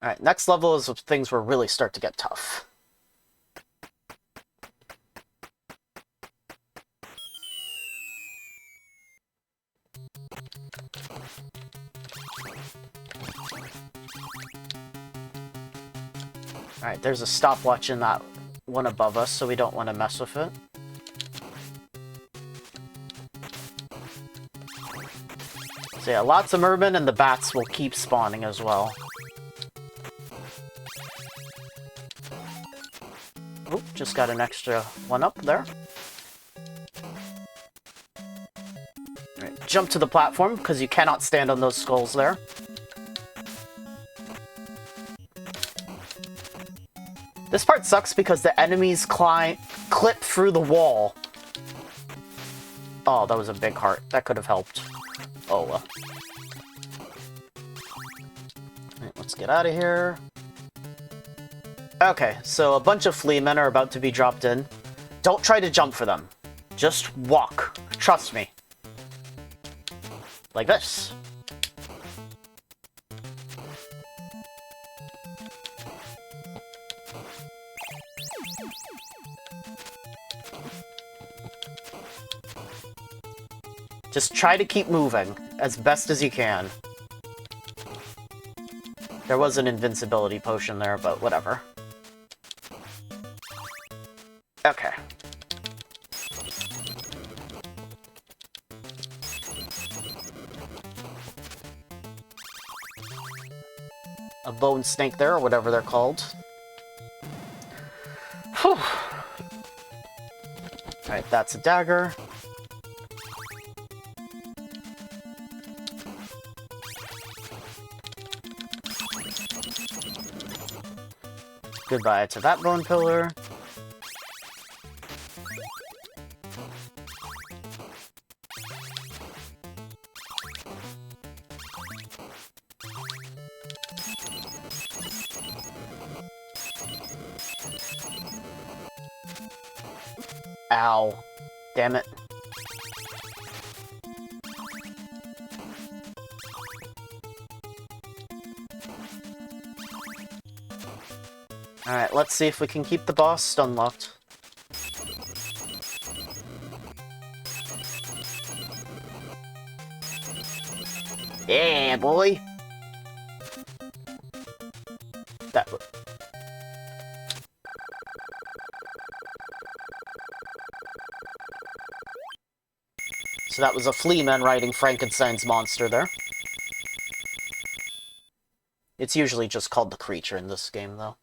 Alright, next level is things where really start to get tough. Alright, there's a stopwatch in that one above us, so we don't want to mess with it. So yeah, lots of mermen, and the bats will keep spawning as well. Oop, just got an extra one up there. Alright, jump to the platform, because you cannot stand on those skulls there. This part sucks because the enemies clip through the wall. Oh, that was a big heart. That could have helped. Oh, well. Alright, let's get out of here. Okay, so a bunch of Fleamen are about to be dropped in. Don't try to jump for them. Just walk. Trust me. Like this. Just try to keep moving as best as you can. There was an invincibility potion there, but whatever. Okay. A bone snake there, or whatever they're called. Whew. Alright, that's a dagger. Goodbye to that bone pillar. Ow. Damn it. Alright, let's see if we can keep the boss stunlocked. Yeah, boy! That... So that was a Fleamen riding Frankenstein's monster there. It's usually just called the creature in this game, though.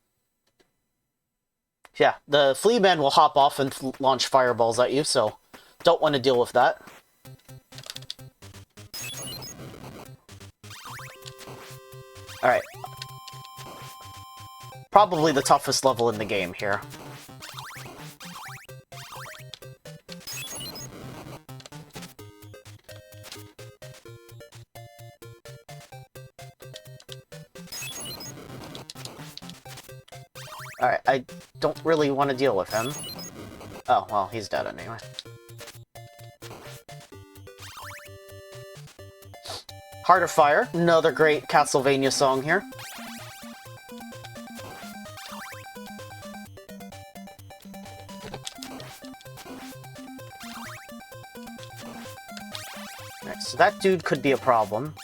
Yeah, the Fleamen will hop off and launch fireballs at you, so don't want to deal with that. Alright. Probably the toughest level in the game here. Alright, I don't really want to deal with him. Oh, well, he's dead anyway. Heart of Fire, another great Castlevania song here. Alright, so that dude could be a problem.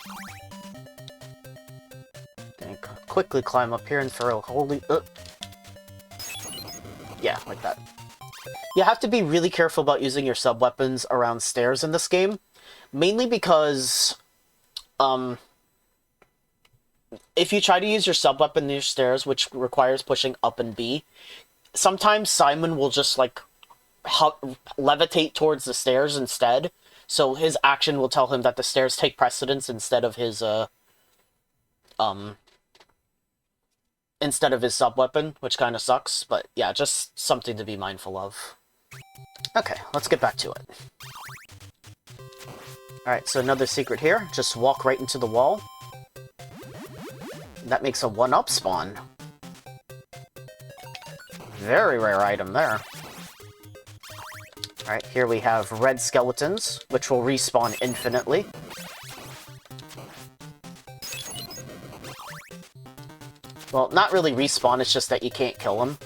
Then quickly climb up here and throw a holy... Yeah, like that. You have to be really careful about using your sub-weapons around stairs in this game. Mainly because... if you try to use your sub-weapon near stairs, which requires pushing up and B, sometimes Simon will just, like, levitate towards the stairs instead. So his action will tell him that the stairs take precedence instead of his sub-weapon, which kind of sucks, but yeah, just something to be mindful of. Okay, let's get back to it. Alright, so another secret here. Just walk right into the wall. That makes a 1-up spawn. Very rare item there. Alright, here we have red skeletons, which will respawn infinitely. Well, not really respawn, it's just that you can't kill them.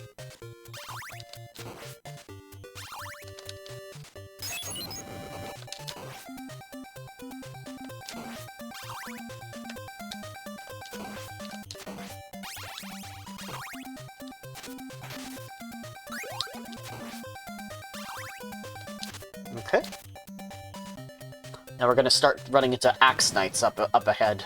Okay. Now we're gonna start running into Axe Knights up ahead.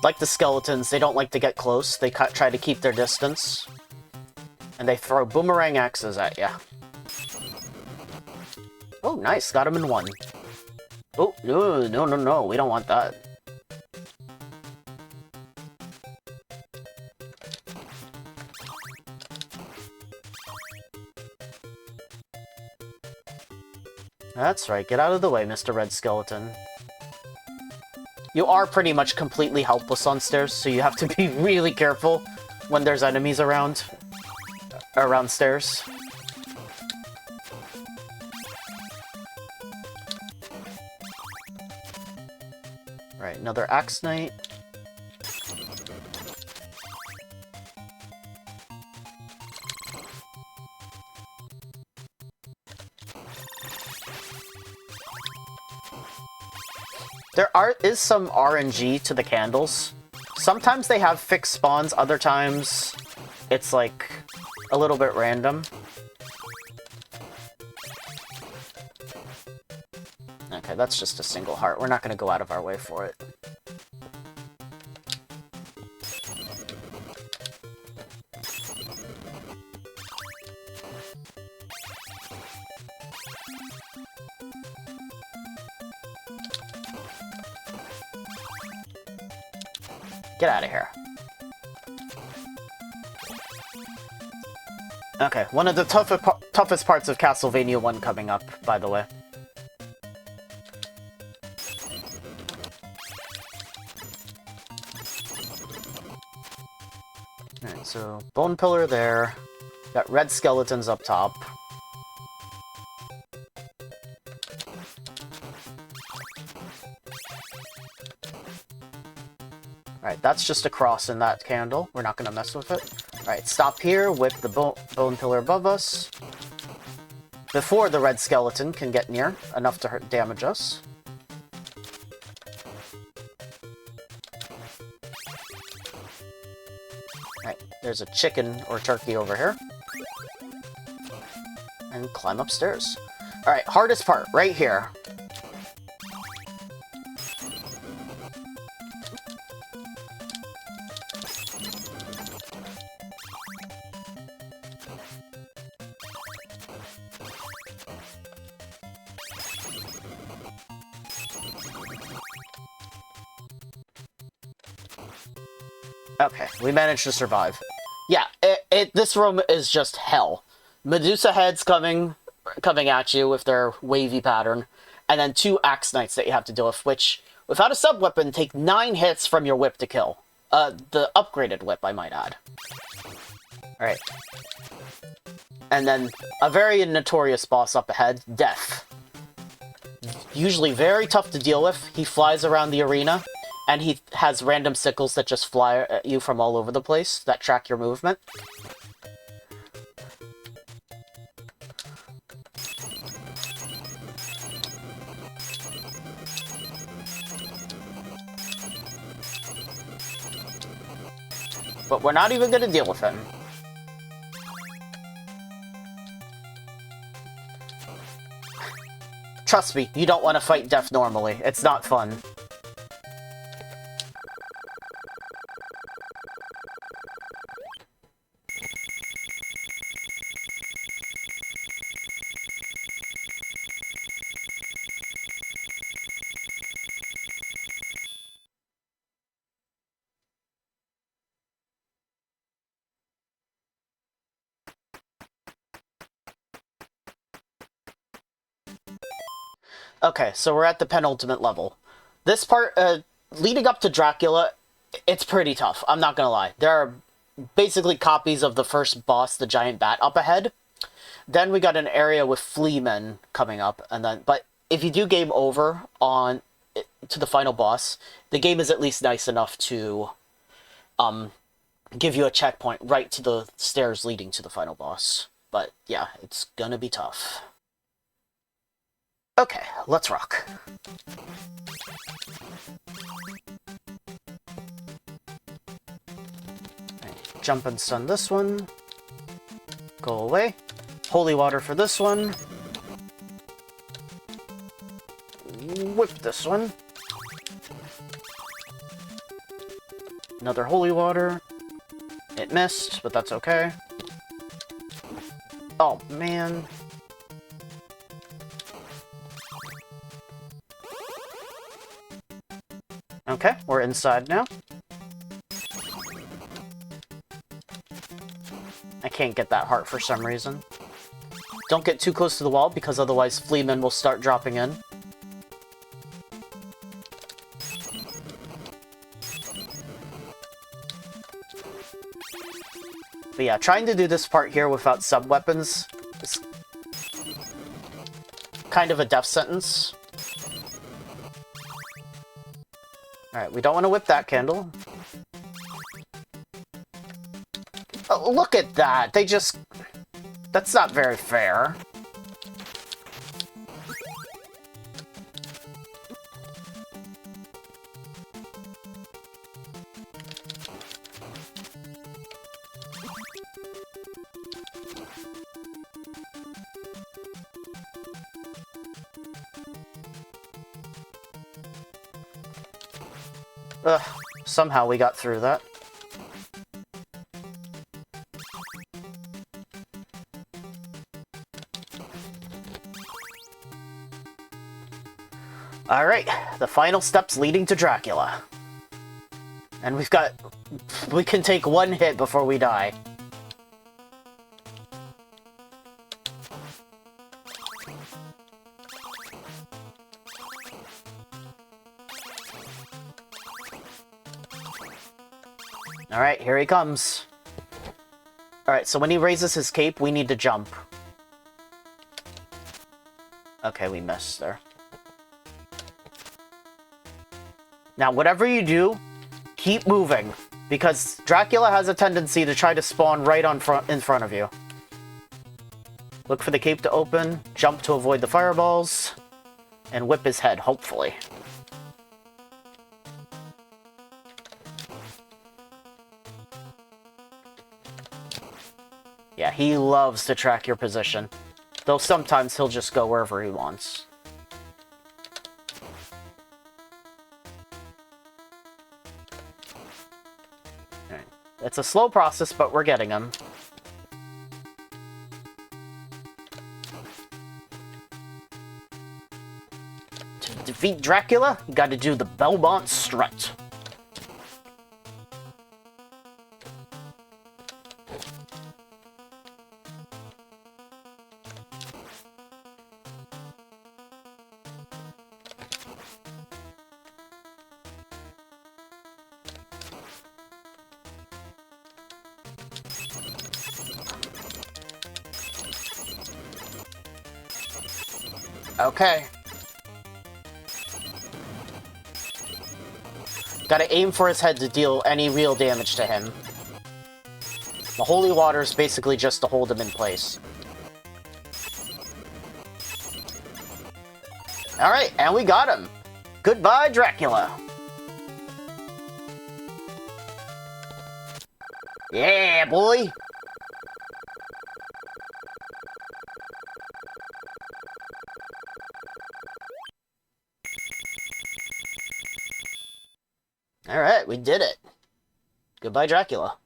Like the skeletons, they don't like to get close. They try to keep their distance. And they throw boomerang axes at ya. Oh, nice. Got him in one. Oh, no. We don't want that. That's right. Get out of the way, Mr. Red Skeleton. You are pretty much completely helpless on stairs, so you have to be really careful when there's enemies around stairs. Right, another Axe Knight. There is some RNG to the candles. Sometimes they have fixed spawns, other times it's like a little bit random. Okay, that's just a single heart. We're not going to go out of our way for it. Get out of here. Okay, one of the toughest parts of Castlevania 1 coming up, by the way. Alright, so bone pillar there. Got red skeletons up top. Alright, that's just a cross in that candle. We're not going to mess with it. Alright, stop here with the bone pillar above us. Before the red skeleton can get near, enough to damage us. Alright, there's a chicken or turkey over here. And climb upstairs. Alright, hardest part, right here. Okay, we managed to survive. Yeah, this room is just hell. Medusa Heads coming at you with their wavy pattern, and then 2 Axe Knights that you have to deal with, which, without a sub-weapon, take 9 hits from your whip to kill. The upgraded whip, I might add. Alright. And then, a very notorious boss up ahead, Death. Usually very tough to deal with. He flies around the arena, and he has random sickles that just fly at you from all over the place, that track your movement. But we're not even going to deal with him. Trust me, you don't want to fight Death normally. It's not fun. Okay, so we're at the penultimate level. This part, leading up to Dracula, it's pretty tough, I'm not gonna lie. There are basically copies of the first boss, the giant bat, up ahead. Then we got an area with Fleamen coming up, and then but if you do game over on to the final boss, the game is at least nice enough to give you a checkpoint right to the stairs leading to the final boss. But yeah, it's gonna be tough. Okay, let's rock. Right, jump and stun this one. Go away. Holy water for this one. Whip this one. Another holy water. It missed, but that's okay. Oh, man. Okay, we're inside now. I can't get that heart for some reason. Don't get too close to the wall, because otherwise Fleamen will start dropping in. But yeah, trying to do this part here without sub-weapons is kind of a death sentence. Alright, we don't want to whip that candle. Oh, look at that! They just... That's not very fair. Ugh, somehow we got through that. Alright, the final steps leading to Dracula. And we can take one hit before we die. Alright, here he comes. Alright, so when he raises his cape, we need to jump. Okay, we missed there. Now, whatever you do, keep moving, because Dracula has a tendency to try to spawn right in front of you. Look for the cape to open, jump to avoid the fireballs, and whip his head, hopefully. Yeah, he loves to track your position, though sometimes he'll just go wherever he wants. It's a slow process, but we're getting him. To defeat Dracula, you gotta do the Belmont strut. Okay. Gotta aim for his head to deal any real damage to him. The holy water is basically just to hold him in place. Alright, and we got him! Goodbye, Dracula! Yeah, boy! Alright, we did it. Goodbye, Dracula.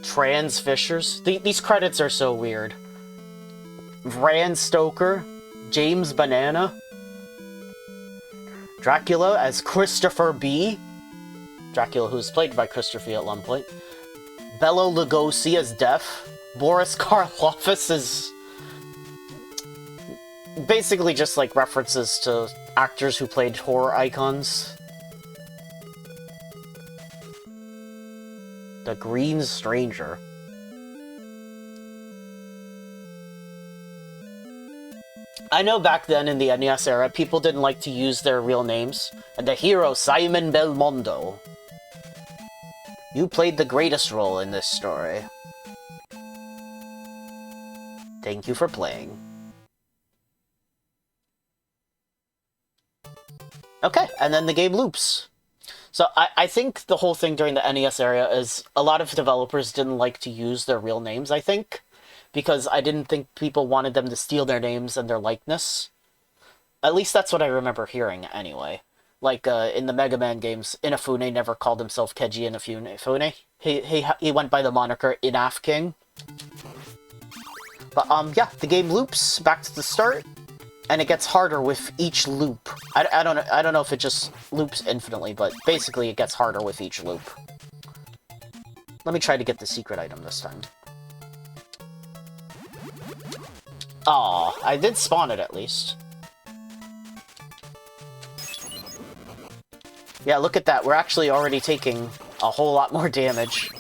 Trans Fishers? These credits are so weird. Bram Stoker, James Banana, Dracula as Christopher B. Dracula, who was played by Christopher at one point. Bela Lugosi as Death. Boris Karloff's as basically just like references to actors who played horror icons. The Green Stranger. I know back then in the NES era, people didn't like to use their real names, and the hero Simon Belmondo. You played the greatest role in this story. Thank you for playing. Okay, and then the game loops. So I think the whole thing during the NES era is a lot of developers didn't like to use their real names, I think. Because I didn't think people wanted them to steal their names and their likeness. At least that's what I remember hearing, anyway. Like, in the Mega Man games, Inafune never called himself Keiji Inafune. He went by the moniker Inaf King. But, yeah, the game loops back to the start, and it gets harder with each loop. I don't know if it just loops infinitely, but basically it gets harder with each loop. Let me try to get the secret item this time. Aw, I did spawn it at least. Yeah, look at that. We're actually already taking a whole lot more damage.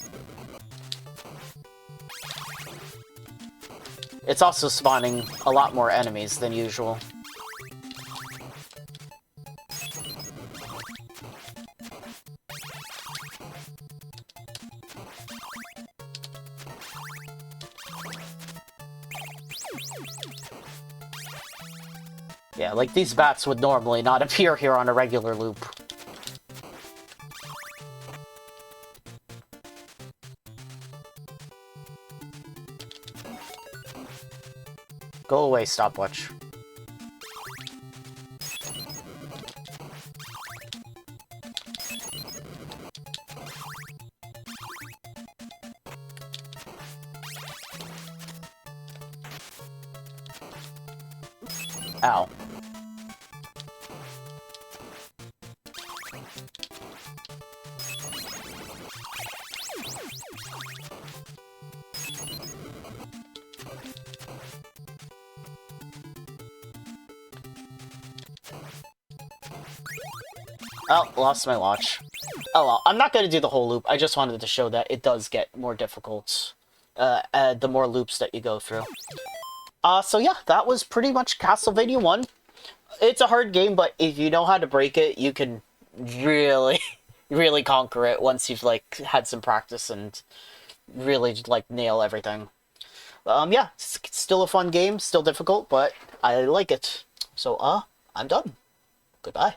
It's also spawning a lot more enemies than usual. Yeah, like these bats would normally not appear here on a regular loop. Go away, stopwatch. Ow. Oh, lost my watch. Oh well, I'm not going to do the whole loop. I just wanted to show that it does get more difficult the more loops that you go through. So yeah, that was pretty much Castlevania 1. It's a hard game, but if you know how to break it, you can really, really conquer it once you've, like, had some practice and really, like, nail everything. Yeah, it's still a fun game, still difficult, but I like it. So, I'm done. Goodbye.